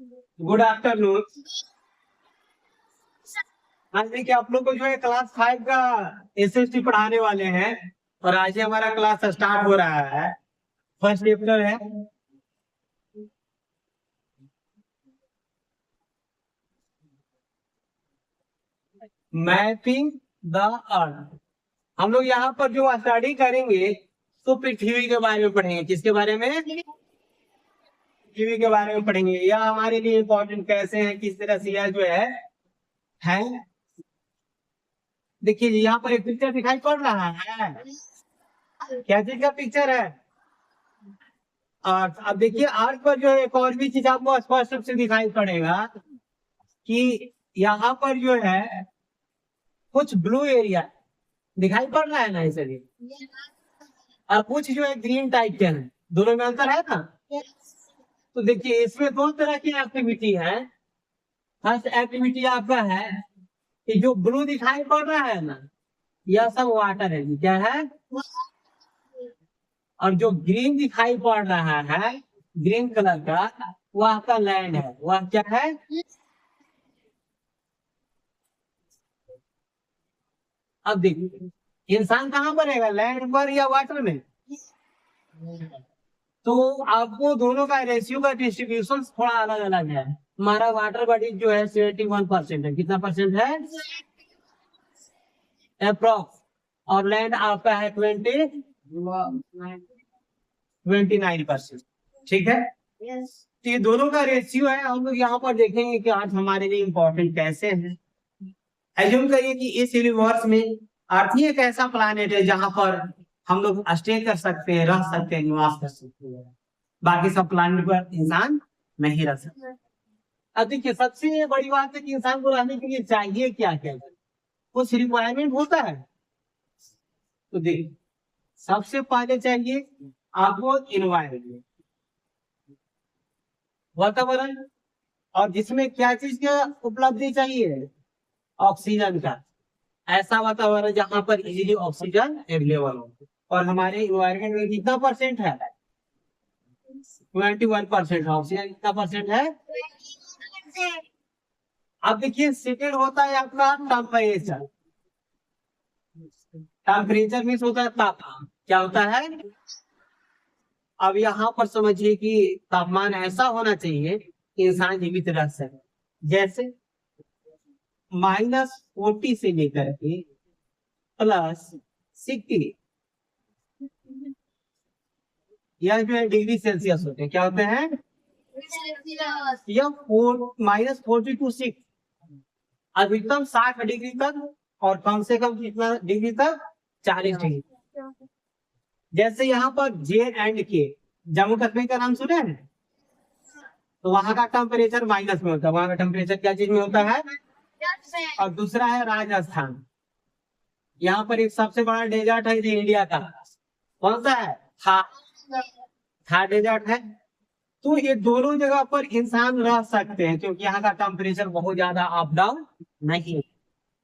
Good afternoon. आज देखिए आप लोग को जो है क्लास 5 का एसएसटी पढ़ाने वाले हैं और आज ही हमारा क्लास स्टार्ट हो रहा है। फर्स्ट चैप्टर है मैपिंग द अर्थ। हम लोग यहाँ पर जो स्टडी करेंगे तो पृथ्वी के बारे में पढ़ेंगे। किसके बारे में? पृथ्वी के बारे में पढ़ेंगे। यह हमारे लिए इम्पोर्टेंट कैसे है, किस तरह से यह जो है। देखिए यहाँ पर एक पिक्चर दिखाई पड़ रहा है। क्या चीज का पिक्चर है? अर्थ। अब देखिए अर्थ पर जो है एक और भी चीज आपको स्पष्ट रूप से दिखाई पड़ेगा कि यहाँ पर जो है कुछ ब्लू एरिया दिखाई पड़ रहा है ना, इसलिए और कुछ जो है ग्रीन टाइप के हैं। दोनों में अंतर है ना। तो देखिए इसमें दो तरह की एक्टिविटी है। फर्स्ट एक्टिविटी आपका है कि जो ब्लू दिखाई पड़ रहा है ना, यह सब वाटर है। क्या है? और जो ग्रीन दिखाई पड़ रहा है, ग्रीन कलर का, वह आपका लैंड है। वह क्या है? अब देखिए इंसान कहाँ पर रहेगा, लैंड पर या वाटर में? तो आपको दोनों का रेशियो का डिस्ट्रीब्यूशन थोड़ा अलग अलग है। हमारा वाटर बॉडी जो है 71% है। कितना परसेंट है? अप्रोक्स। और लैंड आपका है 29%। ठीक है। तो ये दोनों का रेशियो है। हम लोग यहाँ पर देखेंगे कि आज हमारे लिए इम्पोर्टेंट कैसे है। एज्यूम करिए कि इस यूनिवर्स में अर्थ ही एक ऐसा प्लैनेट है जहां पर हम लोग स्टे कर सकते हैं, रह सकते हैं, निवास कर सकते हैं। बाकी सब प्लैनेट पर इंसान नहीं रह सकता। अब देखिए सबसे बड़ी बात है कि इंसान को रहने के लिए चाहिए क्या क्या, कुछ रिक्वायरमेंट होता है। तो देखिए सबसे पहले चाहिए आपको इन्वायरमेंट, वातावरण। और जिसमें क्या चीज का उपलब्धि चाहिए? ऑक्सीजन का। ऐसा वातावरण जहां पर इजीली ऑक्सीजन अवेलेबल हो। और हमारे इन्वायरमेंट में कितना परसेंट है? 21%। ऑक्सीजन कितना परसेंट है? अब देखिए सेकेंड होता है आपका टेम्परेचर। टेम्परेचर मीन्स होता है तापमान। क्या होता है? अब यहाँ पर समझिए कि तापमान ऐसा होना चाहिए कि इंसान जीवित रह सके। जैसे -40 से लेकर के +60, यह जो है डिग्री सेल्सियस होते हैं। क्या होते हैं? यह -40 to 6, अधिकतम 60 डिग्री तक और कम से कम कितना डिग्री तक? 40 डिग्री। जैसे यहाँ पर J&K, जम्मू कश्मीर का नाम सुने हैं? तो वहां का टेम्परेचर माइनस में होता है। वहां का टेम्परेचर क्या चीज में होता है? और दूसरा है राजस्थान। यहाँ पर एक सबसे बड़ा डेजर्ट है इंडिया का। कौन सा है? थार डेजर्ट है। तो ये दोनों जगह पर इंसान रह सकते हैं क्योंकि यहाँ का टेम्परेचर बहुत ज्यादा अप डाउन नहीं है।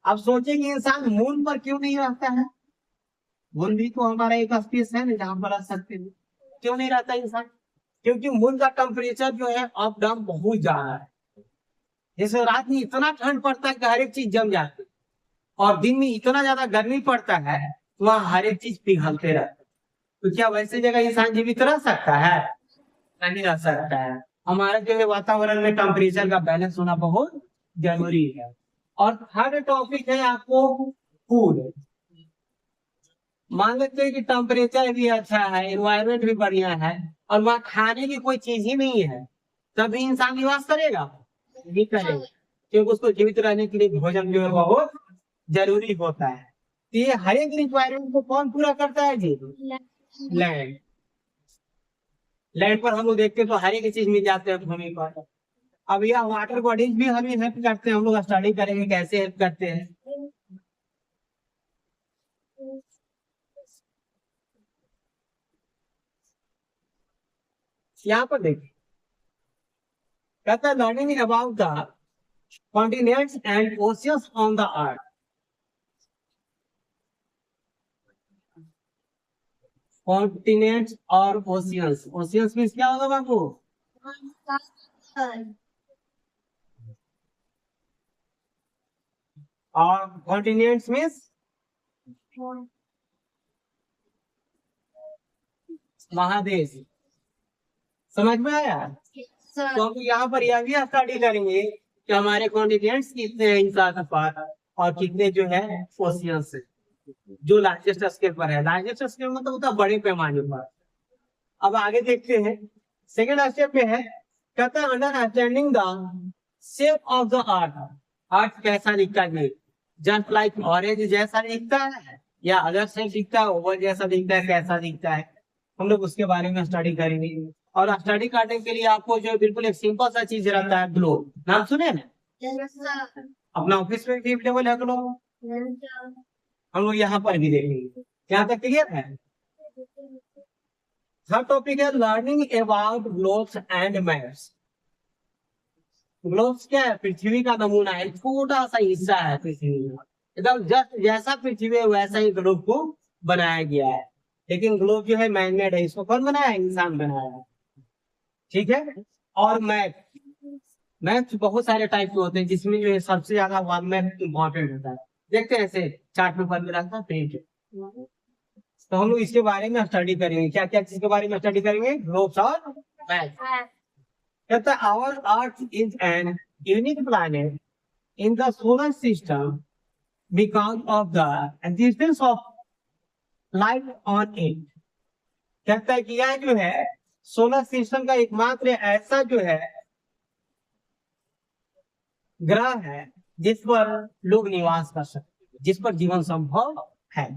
अब सोचिए कि इंसान मून पर क्यों नहीं रहता है? मून भी तो हमारा एक स्पेस है ना जहाँ पर रह सकते हैं। क्यों नहीं रहता इंसान? क्योंकि मून का टेम्परेचर जो है अप डाउन बहुत ज्यादा है। जैसे रात में इतना ठंड पड़ता है कि हर एक चीज जम जाती है, और दिन में इतना ज्यादा गर्मी पड़ता है तो वहाँ हर एक चीज पिघलते रहता है। तो क्या वैसे जगह इंसान जीवित रह सकता है? नहीं रह सकता है। हमारे जो है वातावरण में टेम्परेचर का बैलेंस होना बहुत जरूरी है। और थर्ड टॉपिक है आपको फूड। मान लेते हैं कि टेम्परेचर भी अच्छा है, एनवायरमेंट भी बढ़िया है, और वहाँ खाने की कोई चीज ही नहीं है, तभी इंसान निवास करेगा? नहीं करेगा, क्योंकि उसको जीवित रहने के लिए भोजन जो है बहुत जरूरी होता है। तो ये हर एक रिक्वायरमेंट को कौन पूरा करता है जी? लैंड। लैंड पर हम लोग देखते हैं तो हर एक चीज मिल जाते हैं भूमि पर। अब यह वाटर बॉडीज भी हमें हेल्प करते हैं। हम लोग स्टडी करेंगे कैसे हेल्प करते हैं। यहाँ पर देखिए कहता है learning about the continents and oceans on the earth. Continents और ओशियंस। ओशियंस मीन्स क्या होगा बाबू? और कॉन्टिनेंट्स मीन्स महादेश। समझ में आया? तो हम यहाँ पर यह भी स्टडी करेंगे कि हमारे कॉन्टिनेंट्स कितने हैं इंसान पर और कितने जो है ओशियंस है, जो लार्जेस्ट स्केल पर है। लार्जेस्ट स्केल मतलब होता है बड़े पैमाने पर। अब आगे देखते हैं, सेकेंड स्टेप पे है, कहता है understanding the shape of the earth. Earth कैसा दिखता है? जस्ट लाइक ऑरेंज जैसा दिखता है या अलग शेप दिखता है, ओवल जैसा दिखता है, कैसा दिखता है, हम लोग उसके बारे में स्टडी करेंगे। और स्टडी करने के लिए आपको जो बिल्कुल एक सिंपल सा चीज रहता है, ग्लोब। नाम सुने ना? अपना ऑफिस में भी अवेलेबल है ग्लोब, हम लोग यहाँ पर भी देखेंगे। यहाँ तक क्लियर है? थर्ड टॉपिक है learning about globes and maps. Globes क्या है? पृथ्वी का नमूना है, छोटा सा हिस्सा है पृथ्वी का, एकदम जस्ट जैसा पृथ्वी है वैसा ही ग्लोब को बनाया गया है। लेकिन ग्लोब जो है मैनमेड है, इसको कौन बनाया है? इंसान बनाया है। ठीक है। और मैप, मैप बहुत सारे टाइप के होते हैं, जिसमें जो है सबसे ज्यादा वन मैप इम्पोर्टेंट होता है। देखते हैं ऐसे चार्ट पेपर में रखता है, तो हम लोग इसके बारे में स्टडी करेंगे। क्या क्या चीज के बारे में स्टडी करेंगे? ग्लोब्स और मैप। कहता है our earth is an unique planet in the solar system because of the existence of life on it. कहता है कि यह जो है सोलर सिस्टम का एकमात्र ऐसा जो है ग्रह है जिस पर लोग निवास कर सकते, जिस पर जीवन संभव है।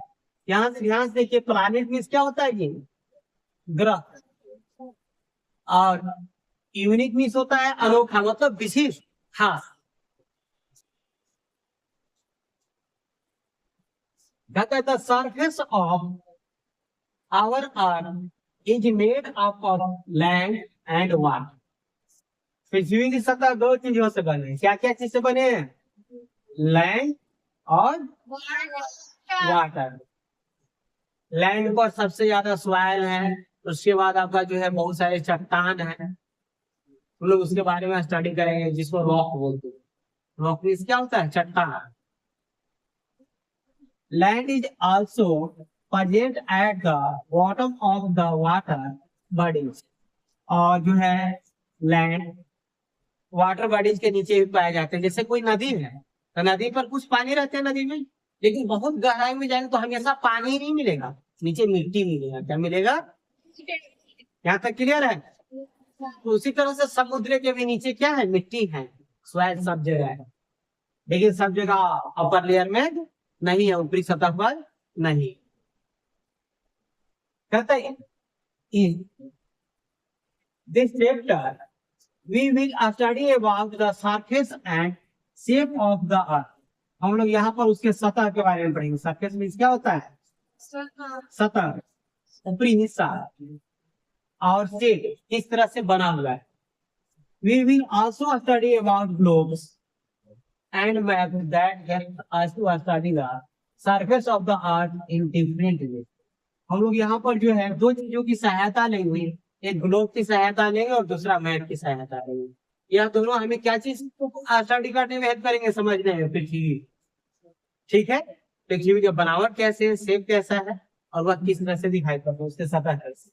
यहाँ से ध्यान से देखिए, प्लैनेट मीन्स क्या होता है? ये ग्रह। और यूनिक मीन्स होता है अनोखा, मतलब विशिष्ट, खास। The surface of our earth is made up of land and water. पृथ्वी की सतह दो चीजों से बने। क्या क्या चीज से बने हैं? लैंड और वाटर। लैंड पर सबसे ज्यादा सॉइल है, उसके बाद आपका जो है बहुत सारे चट्टान है, हम लोग उसके बारे में स्टडी करेंगे, जिसको रॉक बोलते हैं। रॉक मीन्स क्या होता है? चट्टान। Land is also present at the bottom of the water bodies. और जो है लैंड वाटर बॉडीज के नीचे भी पाए जाते हैं। जैसे कोई नदी है, तो नदी पर कुछ पानी रहते हैं नदी में, लेकिन बहुत गहराई में जाएंगे तो हमेशा पानी नहीं मिलेगा, नीचे मिट्टी मिलेगा। क्या मिलेगा? यहाँ तक क्लियर है? तो उसी तरह से समुद्र के भी नीचे क्या है? मिट्टी है, सॉइल सब जगह है, लेकिन सब जगह अपर लेयर में नहीं है, ऊपरी सतह पर नहीं। कहता है this chapter we will study about the surface and shape of the earth. हम लोग यहाँ पर उसके सतह के बारे में पढ़ेंगे। सरफेस मीन्स क्या होता है? सतह, ऊपरी हिस्सा, और शेप किस तरह से बना हुआ है। We will also study about globes and map that help us to study the surface of the earth in different way. हम लोग यहाँ पर जो है दो चीजों की सहायता लेंगे, एक ग्लोब की सहायता लेंगे और दूसरा मैप की सहायता लेंगे। यह दोनों हमें क्या चीज स्टडी करने में हेल्प करेंगे? समझने में पृथ्वी। ठीक है, पृथ्वी की बनावट कैसे है, शेप कैसा है, और वह किस तरह से दिखाई पड़ता है, उसके सतह कैसे।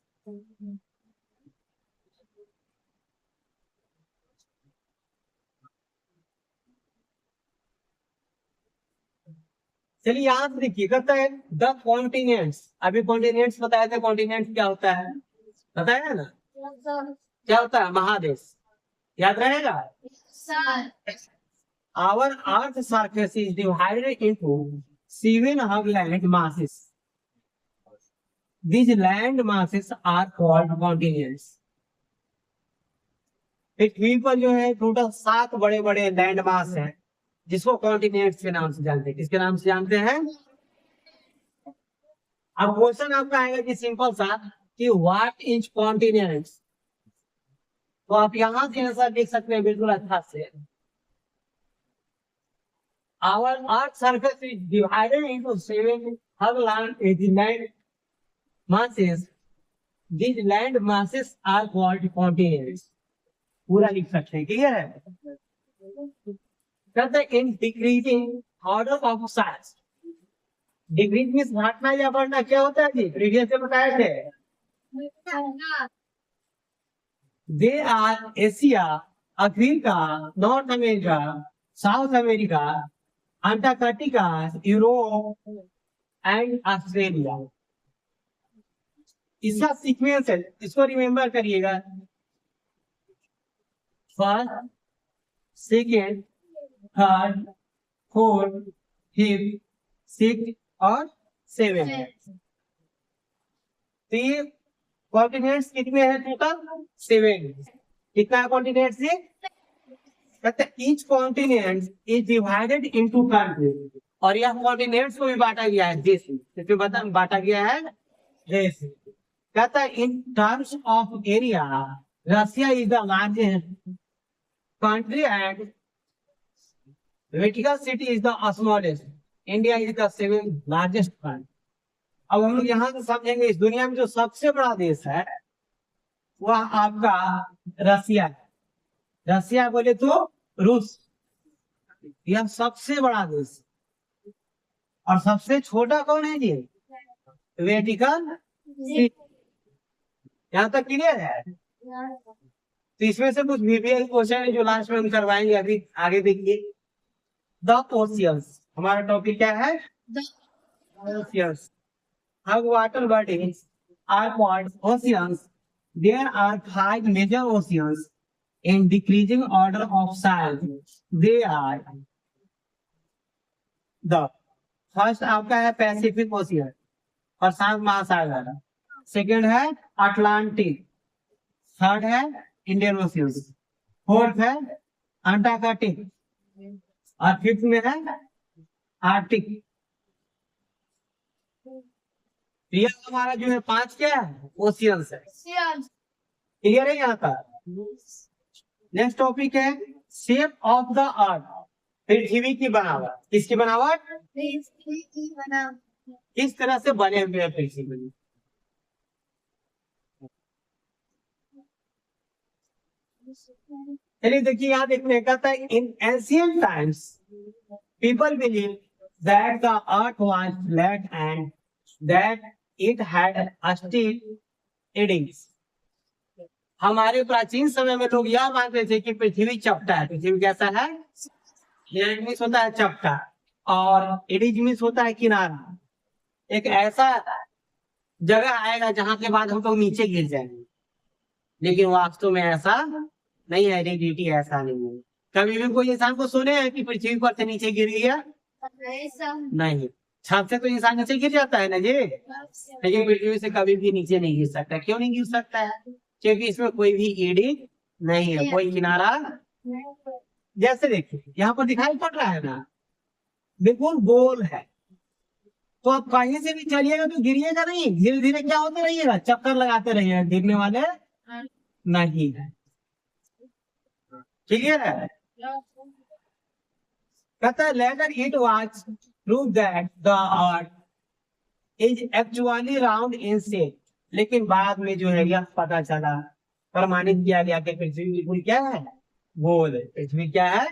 चलिए यहाँ से देखिए, कहता है द कॉन्टिनेंट्स। अभी कॉन्टिनेंट्स बताए थे, कॉन्टिनेंट क्या होता है बताया ना? क्या होता है? महादेश। याद रहेगा? Our Earth surface is divided into 7 land masses. These land masses are called continents. पृथ्वी पर जो है टोटल 7 बड़े बड़े लैंड मास हैं, जिसको कॉन्टिनेंट्स के नाम से जानते हैं। किसके नाम से जानते हैं? अब क्वेश्चन आपका आएगा कि सिंपल सा कि व्हाट इज कॉन्टिनेंट्स, तो आप यहां से आंसर देख सकते हैं बिल्कुल अच्छा से। Our Earth surface is divided into 7 land masses. These land masses are called continents. पूरा लिख सकते हैं, क्लियर है? कहते हैं in decreasing order of size. Degree means घटना या बढ़ना, क्या होता है जी, प्रीवियस से बताए थे। They are Asia, Africa, North America, South America, Antarctica, Europe and Australia. इसका सीक्वेंस है, इसको रिमेम्बर करिएगा। First, second, third, fourth, fifth, six और सेवन। तो ये कॉन्टिनेंट्स कितने हैं टोटल? 7। कितना कॉन्टिनेंट्स है? Each continent is divided into country, और यह कॉन्टिनेंट्स को भी बांटा गया है देश में। इसमें बांटा गया है देश। कहता है in terms of area Russia is the largest country and Vatican city is the smallest. India is the 7th largest country. अब हम लोग यहाँ से समझेंगे इस दुनिया में जो सबसे बड़ा देश है वह आपका रसिया है। रसिया बोले तो रूस, यह सबसे बड़ा देश। और सबसे छोटा कौन है जी? Vatican city. यहाँ तक क्लियर है? तो इसमें से कुछ VPL क्वेश्चन है जो लास्ट में हम करवाएंगे। अभी आगे देखिए। द ओशियंस, हमारा टॉपिक क्या है? Oceans. How water bodies are called oceans. There are 5 major oceans in decreasing order of size. They are the first आपका है पैसिफिक ओशियन, प्रशांत महासागर। सेकेंड है अटलांटिक। थर्ड है इंडियन ओशियन। फोर्थ है Antarctic. और फिफ्थ में है आर्टिक। ये हमारा जो है 5 क्या है? ओशियंस है। क्लियर है यहाँ का? नेक्स्ट टॉपिक है शेप ऑफ द अर्थ, पृथ्वी की बनावट। किसकी बनावट? किस तरह से बने हुए हैं पृथ्वी। चलिए देखिए यहाँ देखने का था। In ancient times people believe that the earth was flat and that it had steep edges. हमारे प्राचीन समय में लोग यह मानते थे कि पृथ्वी चपटा है। पृथ्वी कैसा है? फ्लैट मीन्स होता है चपटा, और एडिज मीन्स होता है किनारा। एक ऐसा जगह आएगा जहां के बाद हम लोग नीचे गिर जाएंगे, लेकिन वास्तव में ऐसा नहीं है। रियलिटी ऐसा नहीं है। कभी भी कोई इंसान को सुने हैं कि पृथ्वी पर से नीचे गिर गया? नहीं। छत से तो इंसान नीचे गिर जाता है ना जी, लेकिन पृथ्वी से कभी भी नीचे नहीं गिर सकता। क्यों नहीं गिर सकता है? क्योंकि इसमें कोई भी एडिंग नहीं है, कोई किनारा। जैसे देखिए यहाँ पर दिखाई पड़ रहा है ना, बिल्कुल गोल है। तो आप कहीं से भी चलिएगा तो गिरिएगा नहीं, धीरे धीरे क्या होते रहिएगा, चक्कर लगाते रहिएगा, गिरने वाले नहीं है। क्लियर है? कहता है later it was prove that the earth is actually round in shape. लेकिन बाद में जो है यह पता चला, प्रमाणित किया गया कि पृथ्वी बिल्कुल क्या है? गोल है। पृथ्वी क्या है?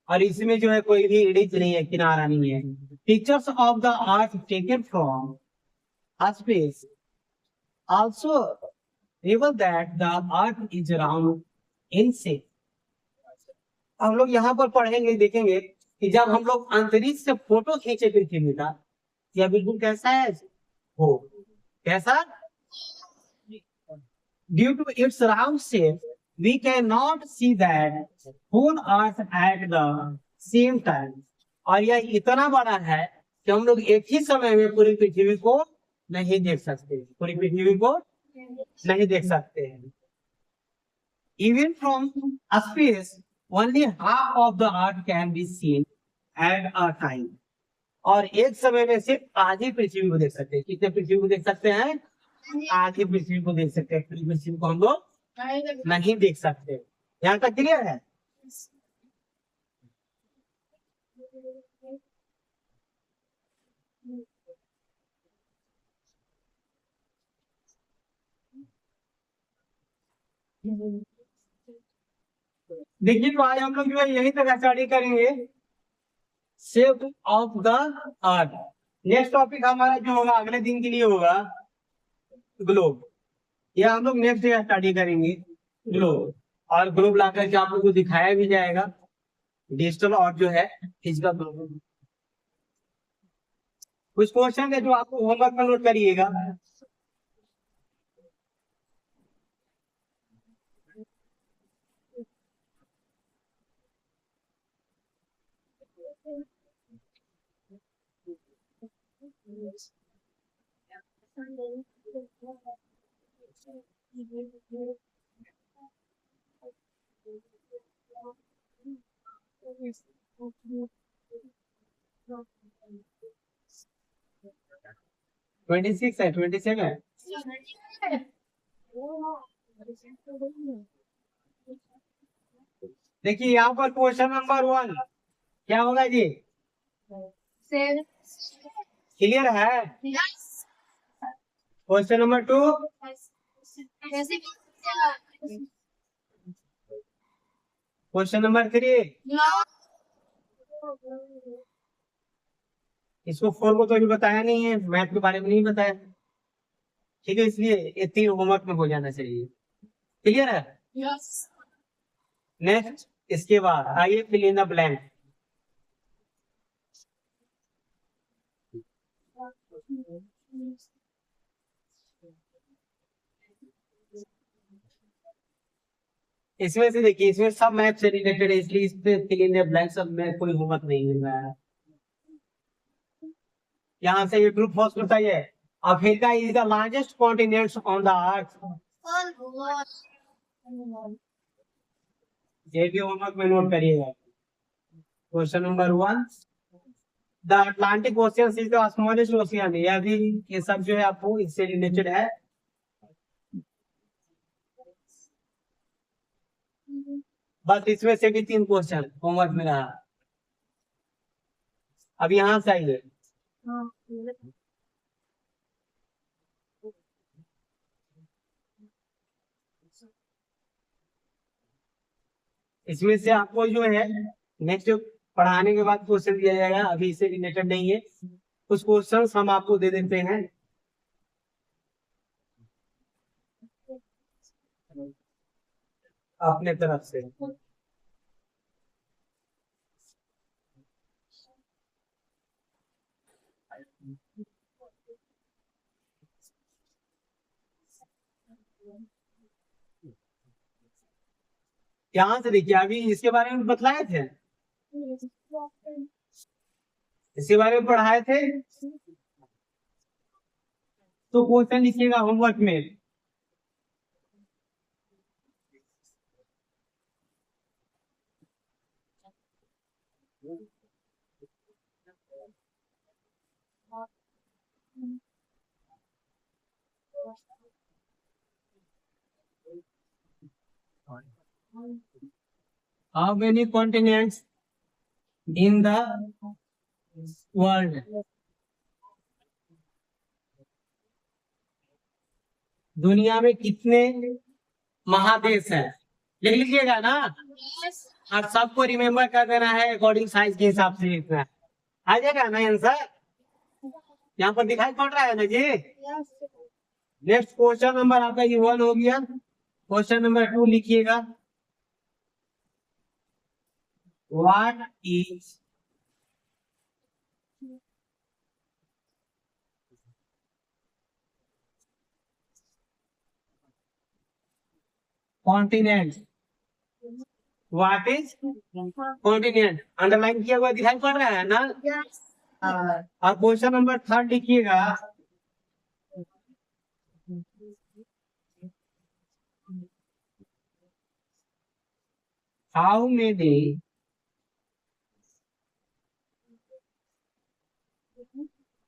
और इसमें जो है कोई भी एडिज नहीं है, किनारा नहीं है। Pictures of the earth taken from space also reveal that the earth is round in shape. हम लोग यहाँ पर पढ़ेंगे, देखेंगे कि जब हम लोग अंतरिक्ष से फोटो खींचे पृथ्वी का, यह बिल्कुल कैसा है? हो कैसा? Due to its round shape we can not see that whole earth at the same time. और यह इतना बड़ा है कि हम लोग एक ही समय में पूरी पृथ्वी को नहीं देख सकते। पूरी पृथ्वी को नहीं देख सकते हैं। Even from space only half of the earth can be seen at a time। और एक समय में सिर्फ आधी पृथ्वी को देख सकते हैं। कितने पृथ्वी को देख सकते हैं? आधी पृथ्वी को देख सकते हैं। पूरी पृथ्वी को हम लोग नहीं देख सकते। यहाँ तक क्लियर है? देखिए तो आज हम लोग जो है यही तक स्टडी करेंगे। Shape of the earth. Next topic हमारा जो होगा अगले दिन के लिए होगा ग्लोब। यह हम लोग नेक्स्ट डे स्टडी करेंगे ग्लोब, और ग्लोब ला करके आप लोग को दिखाया भी जाएगा, डिजिटल और जो है फिजिकल ग्लोब। कुछ क्वेश्चन है जो आपको होमवर्क में नोट करिएगा। ट्वेंटी सिक्स है, 27 है। देखिए यहाँ पर क्वेश्चन नंबर 1 क्या होगा जी? क्लियर है? क्वेश्चन नंबर 2 क्वेश्चन नंबर 3 इसको 4 को तो अभी बताया नहीं है, मैथ के बारे में नहीं बताया, ठीक है, इसलिए ये 3 होमवर्क में हो जाना चाहिए। क्लियर है? नेक्स्ट इसके बाद आइए फिल इन द ब्लैंक। इसमें से देखिए, इसमें सब मैथ से रिलेटेड है, इसलिए इस पे फिल इन द ब्लैंक सब में कोई होमवर्क नहीं मिल रहा है। यहाँ से ये ट्रू फॉल्स बताइए। Africa is the largest continent on the earth. ये भी होमवर्क में नोट करिएगा। Question number 1 the Atlantic ocean is the smallest ocean. यह भी ये सब जो है आपको इससे रिलेटेड है। बस इसमें से भी 3 क्वेश्चन होमवर्क में रहा। अब यहाँ से आइए, इसमें से आपको जो है नेक्स्ट पढ़ाने के बाद क्वेश्चन दिया जाएगा, अभी इससे रिलेटेड नहीं है। कुछ क्वेश्चन हम आपको दे देते हैं अपने तरफ से। यहाँ से देखिए, अभी इसके बारे में बतलाए थे, इसके बारे में पढ़ाए थे, तो क्वेश्चन लिखिएगा होमवर्क में। How many continents in the world? दुनिया में कितने महादेश हैं? लिख लीजिएगा ना, और सबको रिमेम्बर कर देना है अकॉर्डिंग साइज के हिसाब से लिखना। आ जाएगा ना आंसर? यहाँ पर दिखाई पड़ रहा है ना जी? नेक्स्ट क्वेश्चन नंबर आपका ये 1 हो गया। क्वेश्चन नंबर 2 लिखिएगा। What is continent? What is continent? Underline किया हुआ दिखाई पड़ रहा है ना? और क्वेश्चन नंबर 3 लिखिएगा। How many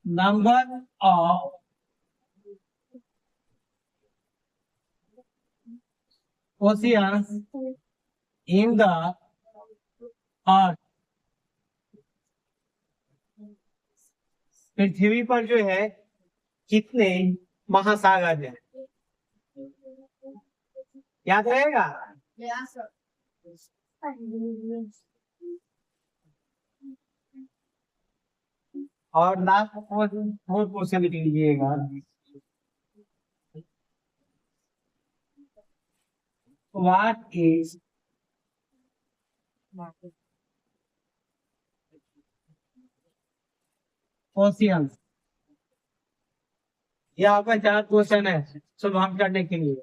number of oceans in the earth? पृथ्वी पर जो है कितने महासागर हैं? याद रहेगा? और लास्ट फोर्थ क्वेश्चन लिख लीजिएगा। What is ocean? ये आपका 4 क्वेश्चन है सुबह करने के लिए,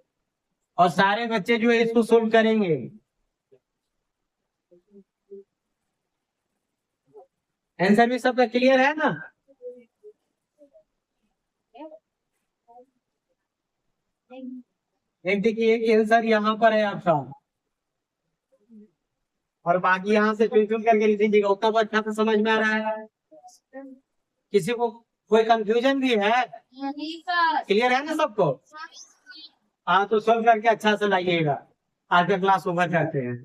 और सारे बच्चे जो है इसको सोल्व करेंगे। आंसर भी सबका क्लियर है ना? एक देखिए, एक आंसर यहाँ पर है आपका, और बाकी यहाँ से चुन चुन करके लिख दीजिएगा। उतना तो अच्छा से समझ में आ रहा है? किसी को कोई कंफ्यूजन भी है? क्लियर है ना सबको? हाँ, तो सोल्व करके अच्छा से लाइएगा। आज का क्लास ओवर करते हैं।